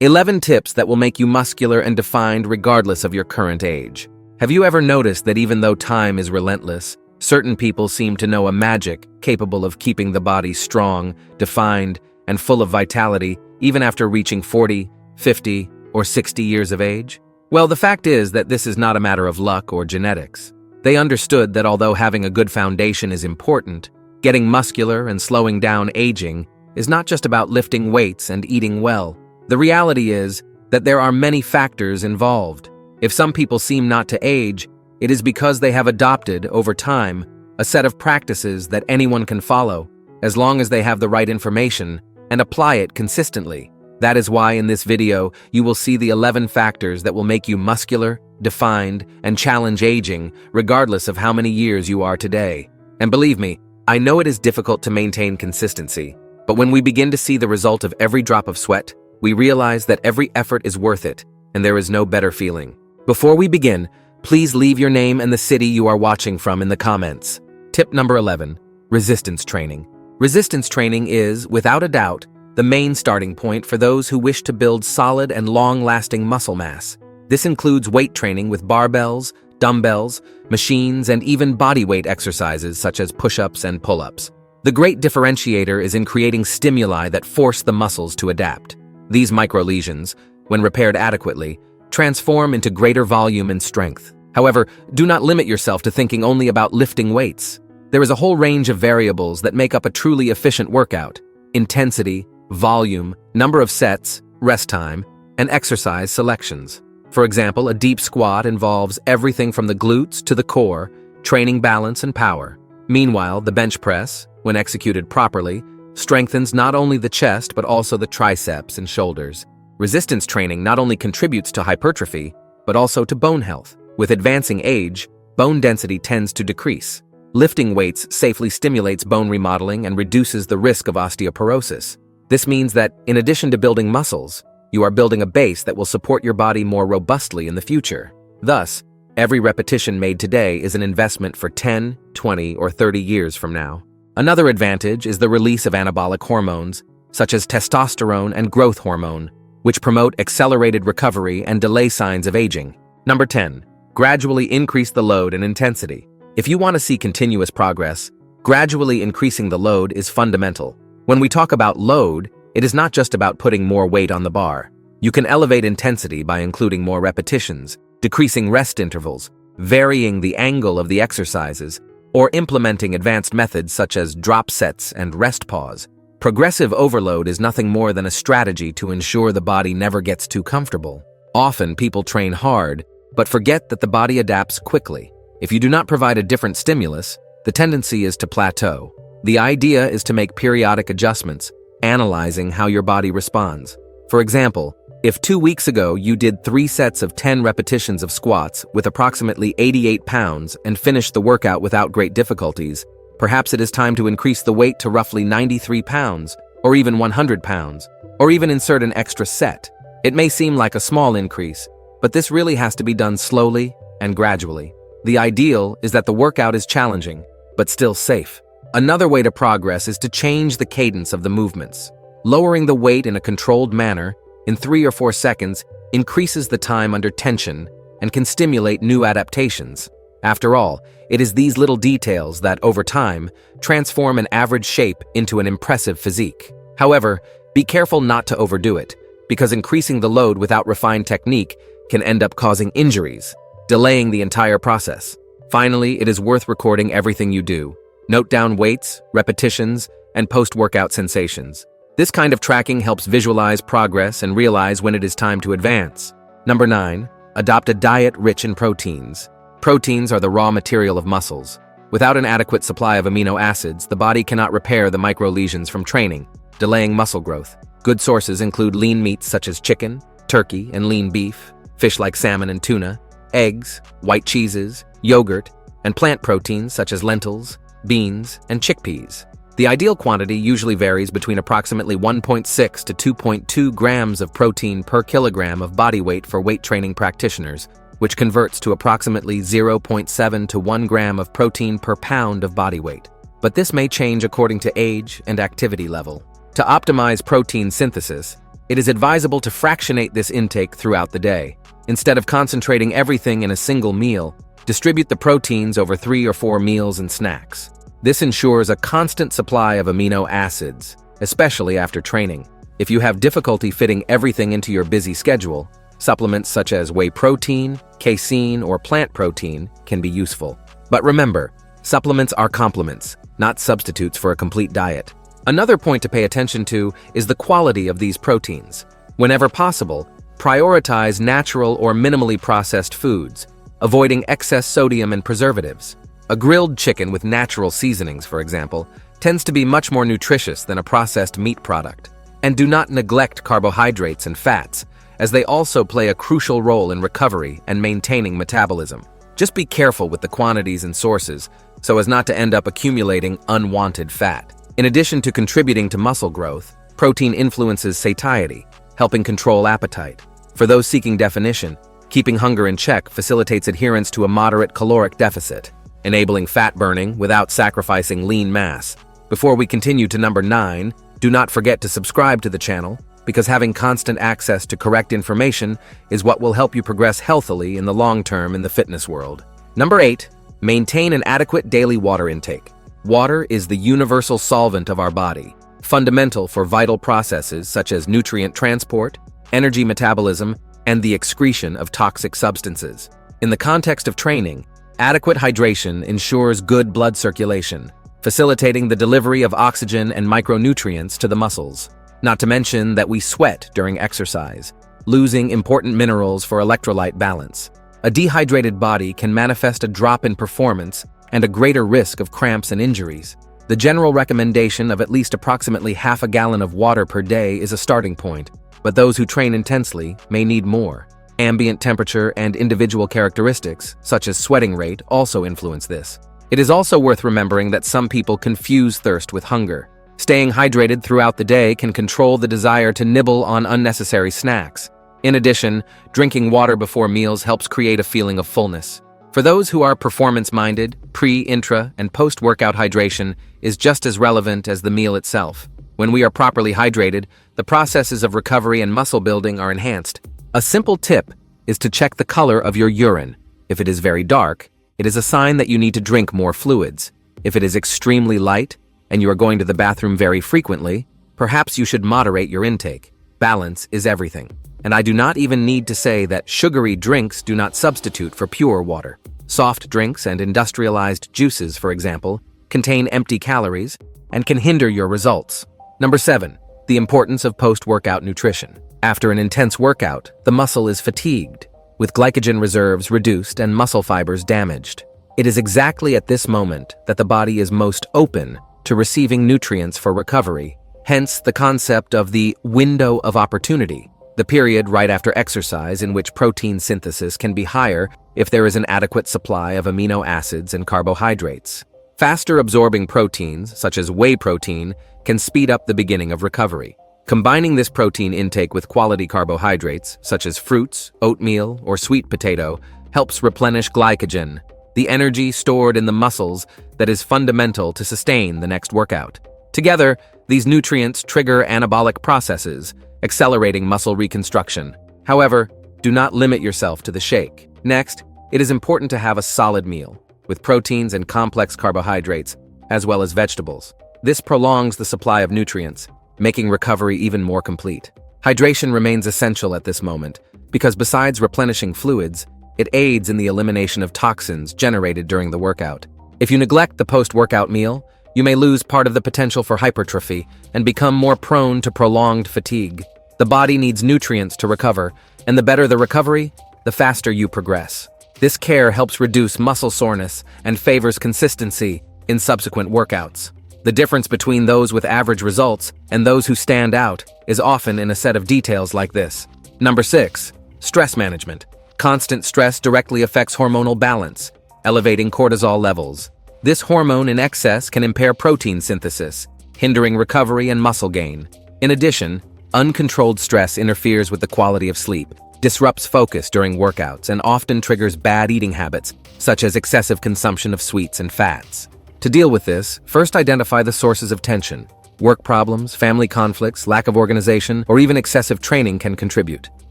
11 tips that will make you muscular and defined regardless of your current age. Have you ever noticed that even though time is relentless, certain people seem to know a magic capable of keeping the body strong, defined, and full of vitality even after reaching 40, 50, or 60 years of age? Well, the fact is that this is not a matter of luck or genetics. They understood that although having a good foundation is important, getting muscular and slowing down aging is not just about lifting weights and eating well. The reality is that there are many factors involved. If some people seem not to age, it is because they have adopted, over time, a set of practices that anyone can follow, as long as they have the right information and apply it consistently. That is why in this video, you will see the 11 factors that will make you muscular, defined, and challenge aging, regardless of how many years you are today. And believe me, I know it is difficult to maintain consistency, but when we begin to see the result of every drop of sweat, we realize that every effort is worth it, and there is no better feeling. Before we begin, please leave your name and the city you are watching from in the comments. Tip number 11, resistance training. Resistance training is, without a doubt, the main starting point for those who wish to build solid and long-lasting muscle mass. This includes weight training with barbells, dumbbells, machines, and even bodyweight exercises such as push-ups and pull-ups. The great differentiator is in creating stimuli that force the muscles to adapt. These microlesions, when repaired adequately, transform into greater volume and strength. However, do not limit yourself to thinking only about lifting weights. There is a whole range of variables that make up a truly efficient workout: intensity, volume, number of sets, rest time, and exercise selections. For example, a deep squat involves everything from the glutes to the core, training balance and power. Meanwhile, the bench press, when executed properly, strengthens not only the chest but also the triceps and shoulders. Resistance training not only contributes to hypertrophy, but also to bone health. With advancing age, bone density tends to decrease. Lifting weights safely stimulates bone remodeling and reduces the risk of osteoporosis. This means that, in addition to building muscles, you are building a base that will support your body more robustly in the future. Thus, every repetition made today is an investment for 10, 20, or 30 years from now. Another advantage is the release of anabolic hormones, such as testosterone and growth hormone, which promote accelerated recovery and delay signs of aging. Number 10. Gradually increase the load and intensity. If you want to see continuous progress, gradually increasing the load is fundamental. When we talk about load, it is not just about putting more weight on the bar. You can elevate intensity by including more repetitions, decreasing rest intervals, varying the angle of the exercises, or implementing advanced methods such as drop sets and rest pause. Progressive overload is nothing more than a strategy to ensure the body never gets too comfortable. Often people train hard, but forget that the body adapts quickly. If you do not provide a different stimulus, the tendency is to plateau. The idea is to make periodic adjustments, analyzing how your body responds. For example, if 2 weeks ago you did 3 sets of 10 repetitions of squats with approximately 88 pounds and finished the workout without great difficulties, perhaps it is time to increase the weight to roughly 93 pounds, or even 100 pounds, or even insert an extra set. It may seem like a small increase, but this really has to be done slowly and gradually. The ideal is that the workout is challenging, but still safe. Another way to progress is to change the cadence of the movements. Lowering the weight in a controlled manner, in 3 or 4 seconds, increases the time under tension and can stimulate new adaptations. After all, it is these little details that, over time, transform an average shape into an impressive physique. However, be careful not to overdo it, because increasing the load without refined technique can end up causing injuries, delaying the entire process. Finally, it is worth recording everything you do. Note down weights, repetitions, and post-workout sensations. This kind of tracking helps visualize progress and realize when it is time to advance. Number 9. Adopt a diet rich in proteins. Proteins are the raw material of muscles. Without an adequate supply of amino acids, the body cannot repair the microlesions from training, delaying muscle growth. Good sources include lean meats such as chicken, turkey, and lean beef, fish like salmon and tuna, eggs, white cheeses, yogurt, and plant proteins such as lentils, beans, and chickpeas. The ideal quantity usually varies between approximately 1.6 to 2.2 grams of protein per kilogram of body weight for weight training practitioners, which converts to approximately 0.7 to 1 gram of protein per pound of body weight. But this may change according to age and activity level. To optimize protein synthesis, It is advisable to fractionate this intake throughout the day. Instead of concentrating everything in a single meal, distribute the proteins over 3 or 4 meals and snacks. This ensures a constant supply of amino acids, especially after training. If you have difficulty fitting everything into your busy schedule, supplements such as whey protein, casein, or plant protein can be useful. But remember, supplements are complements, not substitutes for a complete diet. Another point to pay attention to is the quality of these proteins. Whenever possible, prioritize natural or minimally processed foods, avoiding excess sodium and preservatives. A grilled chicken with natural seasonings, for example, tends to be much more nutritious than a processed meat product. And do not neglect carbohydrates and fats, as they also play a crucial role in recovery and maintaining metabolism. Just be careful with the quantities and sources so as not to end up accumulating unwanted fat. In addition to contributing to muscle growth, protein influences satiety, helping control appetite. For those seeking definition, keeping hunger in check facilitates adherence to a moderate caloric deficit, enabling fat burning without sacrificing lean mass. Before we continue to number 9, do not forget to subscribe to the channel, because having constant access to correct information is what will help you progress healthily in the long term in the fitness world. Number 8, maintain an adequate daily water intake. Water is the universal solvent of our body, fundamental for vital processes such as nutrient transport, energy metabolism, and the excretion of toxic substances. In the context of training, adequate hydration ensures good blood circulation, facilitating the delivery of oxygen and micronutrients to the muscles. Not to mention that we sweat during exercise, losing important minerals for electrolyte balance. A dehydrated body can manifest a drop in performance and a greater risk of cramps and injuries. The general recommendation of at least approximately half a gallon of water per day is a starting point, but those who train intensely may need more. Ambient temperature and individual characteristics, such as sweating rate, also influence this. It is also worth remembering that some people confuse thirst with hunger. Staying hydrated throughout the day can control the desire to nibble on unnecessary snacks. In addition, drinking water before meals helps create a feeling of fullness. For those who are performance-minded, pre-, intra-, and post-workout hydration is just as relevant as the meal itself. When we are properly hydrated, the processes of recovery and muscle building are enhanced. A simple tip is to check the color of your urine. If it is very dark, it is a sign that you need to drink more fluids. If it is extremely light, and you are going to the bathroom very frequently, perhaps you should moderate your intake. Balance is everything. And I do not even need to say that sugary drinks do not substitute for pure water. Soft drinks and industrialized juices, for example, contain empty calories and can hinder your results. Number 7, the importance of post-workout nutrition. After an intense workout, the muscle is fatigued, with glycogen reserves reduced and muscle fibers damaged. It is exactly at this moment that the body is most open to receiving nutrients for recovery, hence the concept of the window of opportunity, the period right after exercise in which protein synthesis can be higher if there is an adequate supply of amino acids and carbohydrates. Faster absorbing proteins, such as whey protein, can speed up the beginning of recovery. Combining this protein intake with quality carbohydrates, such as fruits, oatmeal, or sweet potato, helps replenish glycogen, the energy stored in the muscles that is fundamental to sustain the next workout. Together, these nutrients trigger anabolic processes, accelerating muscle reconstruction. However, do not limit yourself to the shake. Next, it is important to have a solid meal, with proteins and complex carbohydrates, as well as vegetables. This prolongs the supply of nutrients, making recovery even more complete. Hydration remains essential at this moment, because besides replenishing fluids, it aids in the elimination of toxins generated during the workout. If you neglect the post-workout meal, you may lose part of the potential for hypertrophy and become more prone to prolonged fatigue. The body needs nutrients to recover, and the better the recovery, the faster you progress. This care helps reduce muscle soreness and favors consistency in subsequent workouts. The difference between those with average results and those who stand out is often in a set of details like this. Number 6, stress management. Constant stress directly affects hormonal balance, elevating cortisol levels. This hormone in excess can impair protein synthesis, hindering recovery and muscle gain. In addition, uncontrolled stress interferes with the quality of sleep, disrupts focus during workouts, and often triggers bad eating habits, such as excessive consumption of sweets and fats. To deal with this, first identify the sources of tension. Work problems, family conflicts, lack of organization, or even excessive training can contribute.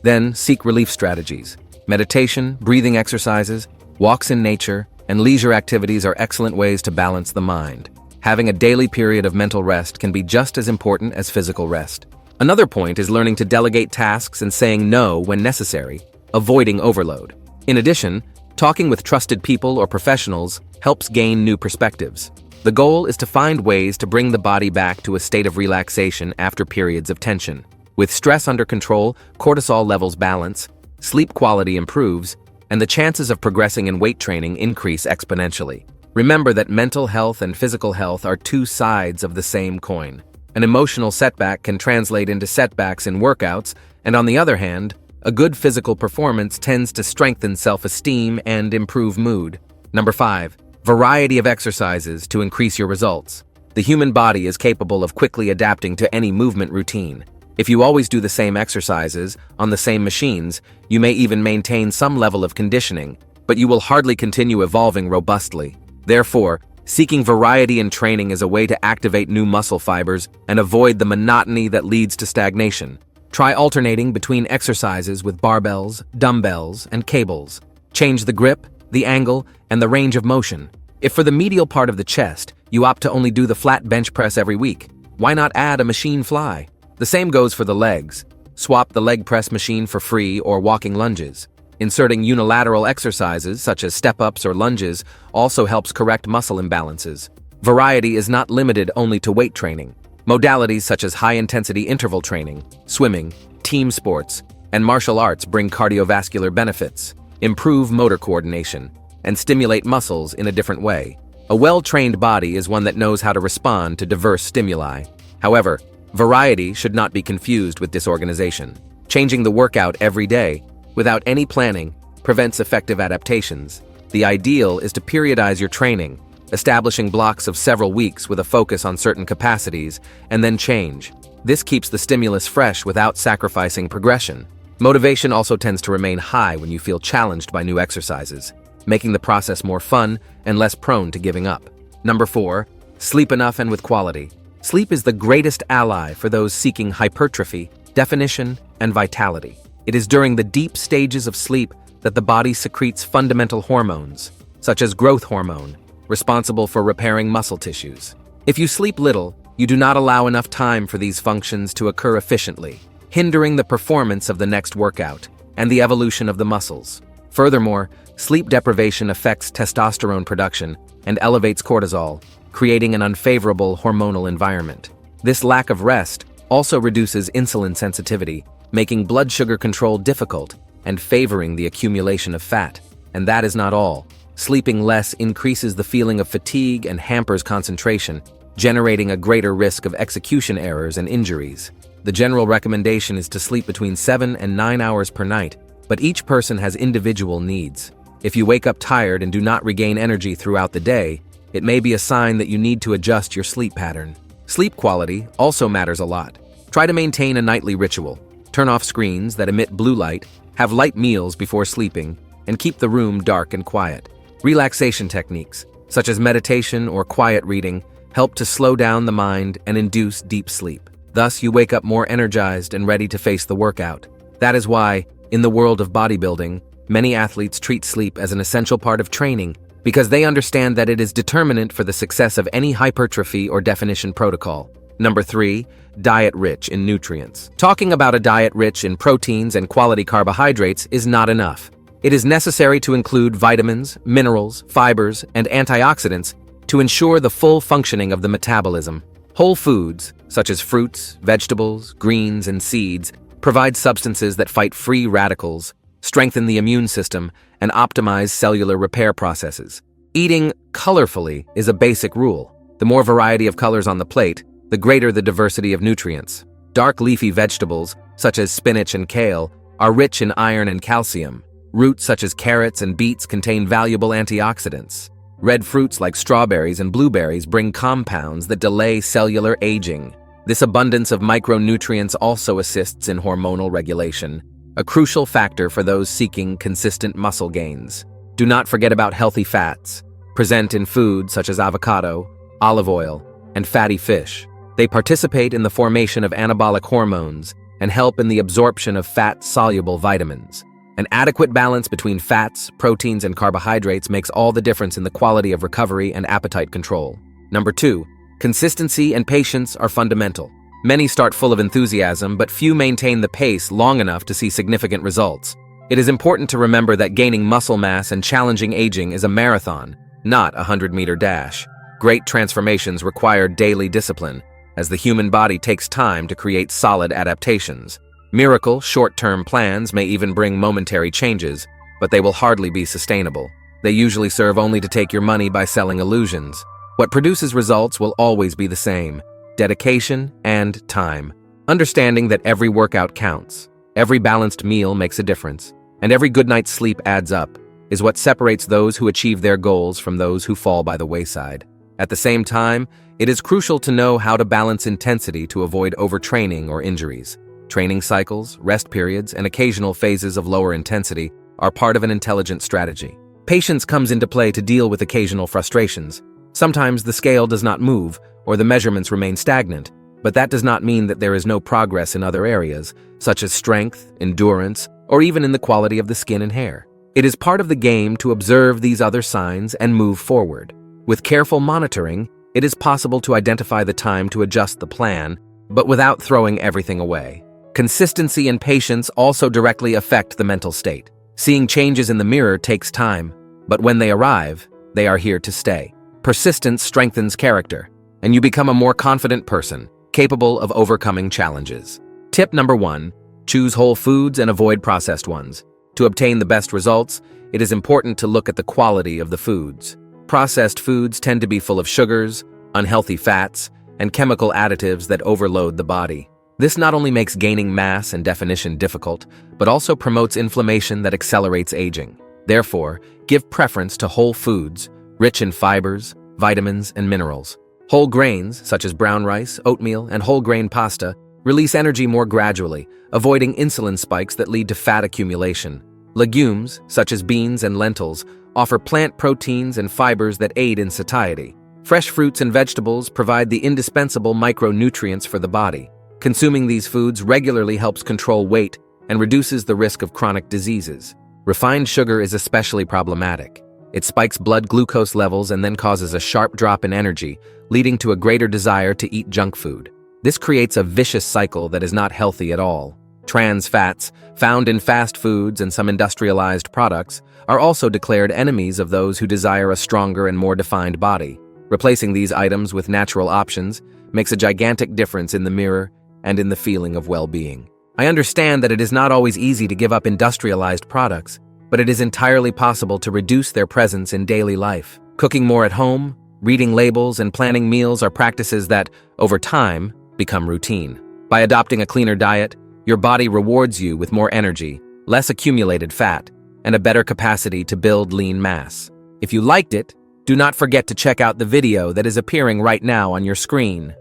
Then, seek relief strategies. Meditation, breathing exercises, walks in nature, and leisure activities are excellent ways to balance the mind. Having a daily period of mental rest can be just as important as physical rest. Another point is learning to delegate tasks and saying no when necessary, avoiding overload. In addition, talking with trusted people or professionals helps gain new perspectives. The goal is to find ways to bring the body back to a state of relaxation after periods of tension. With stress under control, cortisol levels balance, sleep quality improves, and the chances of progressing in weight training increase exponentially. Remember that mental health and physical health are two sides of the same coin. An emotional setback can translate into setbacks in workouts, and on the other hand, a good physical performance tends to strengthen self-esteem and improve mood. Number 5. Variety of exercises to increase your results. The human body is capable of quickly adapting to any movement routine. If you always do the same exercises on the same machines, you may even maintain some level of conditioning, but you will hardly continue evolving robustly. Therefore, seeking variety in training is a way to activate new muscle fibers and avoid the monotony that leads to stagnation. Try alternating between exercises with barbells, dumbbells, and cables. Change the grip, the angle, and the range of motion. If for the medial part of the chest, you opt to only do the flat bench press every week, why not add a machine fly? The same goes for the legs. Swap the leg press machine for free or walking lunges. Inserting unilateral exercises, such as step-ups or lunges, also helps correct muscle imbalances. Variety is not limited only to weight training. Modalities such as high-intensity interval training, swimming, team sports, and martial arts bring cardiovascular benefits, improve motor coordination, and stimulate muscles in a different way. A well-trained body is one that knows how to respond to diverse stimuli. However, variety should not be confused with disorganization. Changing the workout every day, without any planning, prevents effective adaptations. The ideal is to periodize your training, establishing blocks of several weeks with a focus on certain capacities, and then change. This keeps the stimulus fresh without sacrificing progression. Motivation also tends to remain high when you feel challenged by new exercises, making the process more fun and less prone to giving up. Number 4. Sleep enough and with quality. Sleep is the greatest ally for those seeking hypertrophy, definition, and vitality. It is during the deep stages of sleep that the body secretes fundamental hormones, such as growth hormone, responsible for repairing muscle tissues. If you sleep little, you do not allow enough time for these functions to occur efficiently, hindering the performance of the next workout and the evolution of the muscles. Furthermore, sleep deprivation affects testosterone production and elevates cortisol, creating an unfavorable hormonal environment. This lack of rest also reduces insulin sensitivity, making blood sugar control difficult and favoring the accumulation of fat. And that is not all. Sleeping less increases the feeling of fatigue and hampers concentration, generating a greater risk of execution errors and injuries. The general recommendation is to sleep between 7 and 9 hours per night, but each person has individual needs. If you wake up tired and do not regain energy throughout the day, it may be a sign that you need to adjust your sleep pattern. Sleep quality also matters a lot. Try to maintain a nightly ritual. Turn off screens that emit blue light, have light meals before sleeping, and keep the room dark and quiet. Relaxation techniques, such as meditation or quiet reading, help to slow down the mind and induce deep sleep. Thus, you wake up more energized and ready to face the workout. That is why, in the world of bodybuilding, many athletes treat sleep as an essential part of training because they understand that it is determinant for the success of any hypertrophy or definition protocol. Number 3, diet rich in nutrients. Talking about a diet rich in proteins and quality carbohydrates is not enough. It is necessary to include vitamins, minerals, fibers, and antioxidants to ensure the full functioning of the metabolism. Whole foods, such as fruits, vegetables, greens, and seeds, provide substances that fight free radicals, strengthen the immune system, and optimize cellular repair processes. Eating colorfully is a basic rule. The more variety of colors on the plate, the greater the diversity of nutrients. Dark leafy vegetables, such as spinach and kale, are rich in iron and calcium. Roots such as carrots and beets contain valuable antioxidants. Red fruits like strawberries and blueberries bring compounds that delay cellular aging. This abundance of micronutrients also assists in hormonal regulation, a crucial factor for those seeking consistent muscle gains. Do not forget about healthy fats, present in foods such as avocado, olive oil, and fatty fish. They participate in the formation of anabolic hormones and help in the absorption of fat-soluble vitamins. An adequate balance between fats, proteins, and carbohydrates makes all the difference in the quality of recovery and appetite control. Number 2, consistency and patience are fundamental. Many start full of enthusiasm, but few maintain the pace long enough to see significant results. It is important to remember that gaining muscle mass and challenging aging is a marathon, not a 100-meter dash. Great transformations require daily discipline, as the human body takes time to create solid adaptations. Miracle, short-term plans may even bring momentary changes, but they will hardly be sustainable. They usually serve only to take your money by selling illusions. What produces results will always be the same: dedication and time. Understanding that every workout counts, every balanced meal makes a difference, and every good night's sleep adds up, is what separates those who achieve their goals from those who fall by the wayside. At the same time, it is crucial to know how to balance intensity to avoid overtraining or injuries. Training cycles, rest periods, and occasional phases of lower intensity are part of an intelligent strategy. Patience comes into play to deal with occasional frustrations. Sometimes the scale does not move, or the measurements remain stagnant, but that does not mean that there is no progress in other areas, such as strength, endurance, or even in the quality of the skin and hair. It is part of the game to observe these other signs and move forward. With careful monitoring, it is possible to identify the time to adjust the plan, but without throwing everything away. Consistency and patience also directly affect the mental state. Seeing changes in the mirror takes time, but when they arrive, they are here to stay. Persistence strengthens character, and you become a more confident person, capable of overcoming challenges. Tip number 1, choose whole foods and avoid processed ones. To obtain the best results, it is important to look at the quality of the foods. Processed foods tend to be full of sugars, unhealthy fats, and chemical additives that overload the body. This not only makes gaining mass and definition difficult, but also promotes inflammation that accelerates aging. Therefore, give preference to whole foods, rich in fibers, vitamins, and minerals. Whole grains, such as brown rice, oatmeal, and whole grain pasta, release energy more gradually, avoiding insulin spikes that lead to fat accumulation. Legumes, such as beans and lentils, offer plant proteins and fibers that aid in satiety. Fresh fruits and vegetables provide the indispensable micronutrients for the body. Consuming these foods regularly helps control weight and reduces the risk of chronic diseases. Refined sugar is especially problematic. It spikes blood glucose levels and then causes a sharp drop in energy, leading to a greater desire to eat junk food. This creates a vicious cycle that is not healthy at all. Trans fats, found in fast foods and some industrialized products, are also declared enemies of those who desire a stronger and more defined body. Replacing these items with natural options makes a gigantic difference in the mirror and in the feeling of well-being. I understand that it is not always easy to give up industrialized products, but it is entirely possible to reduce their presence in daily life. Cooking more at home, reading labels, and planning meals are practices that, over time, become routine. By adopting a cleaner diet, your body rewards you with more energy, less accumulated fat, and a better capacity to build lean mass. If you liked it, do not forget to check out the video that is appearing right now on your screen.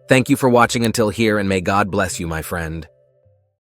Thank you for watching until here, and may God bless you, my friend.